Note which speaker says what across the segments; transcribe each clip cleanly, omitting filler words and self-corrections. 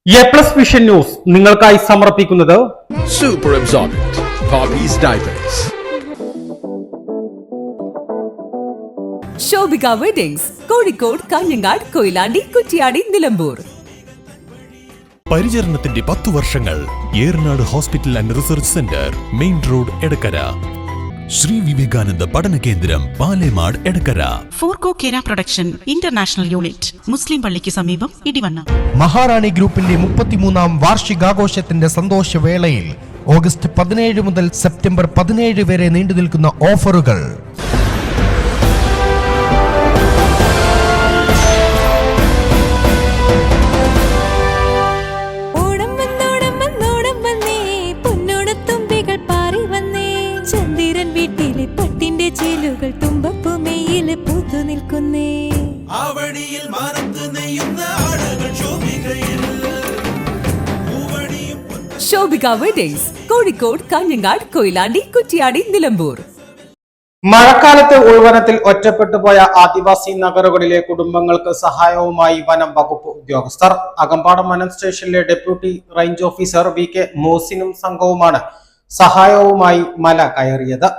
Speaker 1: A+ vision news നിങ്ങൾക്കായി സമർപ്പിക്കുന്നത്
Speaker 2: Super Absorbent Poppy's Diapers.
Speaker 3: Shobhika weddings Kozhikode, Kanhangad, Koyilandy, Kuttiady, Nilambur.
Speaker 4: പരിചരണത്തിന്റെ 10 വർഷങ്ങൾ. Eranad hospital and research centre, main road, Edakkara. Shri Vivekananda പഠന കേന്ദ്രം, പാലേമാട്, എടക്കര.
Speaker 5: ഫോർകോ കേര പ്രൊഡക്ഷൻ ഇന്റർനാഷണൽ യൂണിറ്റ്, മുസ്ലിം പള്ളിക്ക് സമീപം, ഇടിവണ്ണ.
Speaker 6: മഹാറാണി ഗ്രൂപ്പിന്റെ 33ാം വാർഷികാഘോഷത്തിന്റെ സന്തോഷവേളയിൽ ഓഗസ്റ്റ് 17 മുതൽ സെപ്റ്റംബർ 17 വരെ നീണ്ടുനിൽക്കുന്ന ഓഫറുകൾ.
Speaker 3: പട്ടിന്റെ ചേലുകൾ തുമ്പപ്പുമേയില് പൂത്തു നിൽക്കുന്നേ. ശോഭിക വെഡിങ്സ് കോഴിക്കോട്, കാഞ്ഞങ്ങാട്, കൊയിലാണ്ടി, കുറ്റിയാടി, നിലമ്പൂർ.
Speaker 1: മഴക്കാലത്ത് ഉൾവനത്തിൽ ഒറ്റപ്പെട്ടുപോയ ആദിവാസി നഗരങ്ങളിലെ കുടുംബങ്ങൾക്ക് സഹായവുമായി വനം വകുപ്പ് ഉദ്യോഗസ്ഥർ. അകമ്പാടം വനം സ്റ്റേഷനിലെ ഡെപ്യൂട്ടി റേഞ്ച് ഓഫീസർ VK മോസിനും സംഘവുമാണ് സഹായവുമായി മല കയറിയത്.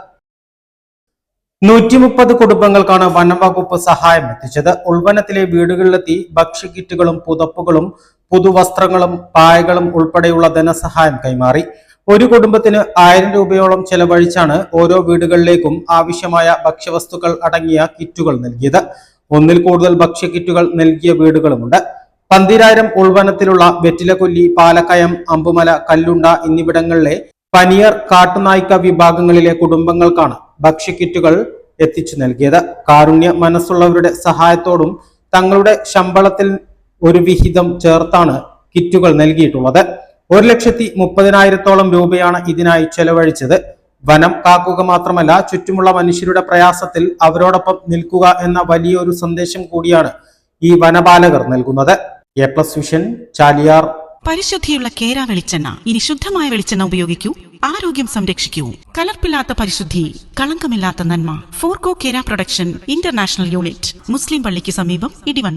Speaker 1: 130 കുടുംബങ്ങൾക്കാണ് വനം വകുപ്പ് സഹായം എത്തിച്ചത്. ഉൾവനത്തിലെ വീടുകളിലെത്തി ഭക്ഷ്യക്കിറ്റുകളും പുതപ്പുകളും പുതുവസ്ത്രങ്ങളും പായകളും ഉൾപ്പെടെയുള്ള ധനസഹായം കൈമാറി. ഒരു കുടുംബത്തിന് 1000 രൂപയോളം ചെലവഴിച്ചാണ് ഓരോ വീടുകളിലേക്കും ആവശ്യമായ ഭക്ഷ്യവസ്തുക്കൾ അടങ്ങിയ കിറ്റുകൾ നൽകിയത്. ഒന്നിൽ കൂടുതൽ ഭക്ഷ്യക്കിറ്റുകൾ നൽകിയ വീടുകളുമുണ്ട്. 12000 ഉൾവനത്തിലുള്ള വെറ്റിലകൊല്ലി, പാലക്കയം, അമ്പുമല, കല്ലുണ്ട എന്നിവിടങ്ങളിലെ പനിയർ, കാട്ടുനായ്ക്ക വിഭാഗങ്ങളിലെ കുടുംബങ്ങൾക്കാണ് ഭക്ഷ്യക്കിറ്റുകൾ എത്തിച്ചു നൽകിയത്. കാരുണ്യ മനസ്സുള്ളവരുടെ സഹായത്തോടും തങ്ങളുടെ ശമ്പളത്തിൽ ഒരു വിഹിതം ചേർത്താണ് കിറ്റുകൾ നൽകിയിട്ടുള്ളത്. 1,30,000-ഓളം രൂപയാണ് ഇതിനായി ചെലവഴിച്ചത്. വനം കാക്കുക മാത്രമല്ല, ചുറ്റുമുള്ള മനുഷ്യരുടെ പ്രയാസത്തിൽ അവരോടൊപ്പം നിൽക്കുക എന്ന വലിയൊരു സന്ദേശം കൂടിയാണ് ഈ വനപാലകർ നൽകുന്നത്. A+ vision, Chaliyar.
Speaker 5: പരിശുദ്ധിയുള്ള കേര വെളിച്ചെണ്ണ. ഇനി ശുദ്ധമായ വെളിച്ചെണ്ണ ഉപയോഗിക്കൂ, ആരോഗ്യം സംരക്ഷിക്കൂ. കലർപ്പില്ലാത്ത പരിശുദ്ധി, കളങ്കമില്ലാത്ത നന്മ. ഫോർകോ കേര പ്രൊഡക്ഷൻ ഇന്റർനാഷണൽ യൂണിറ്റ്, മുസ്ലിം പള്ളിക്ക് സമീപം, ഇടിവണ്ണ.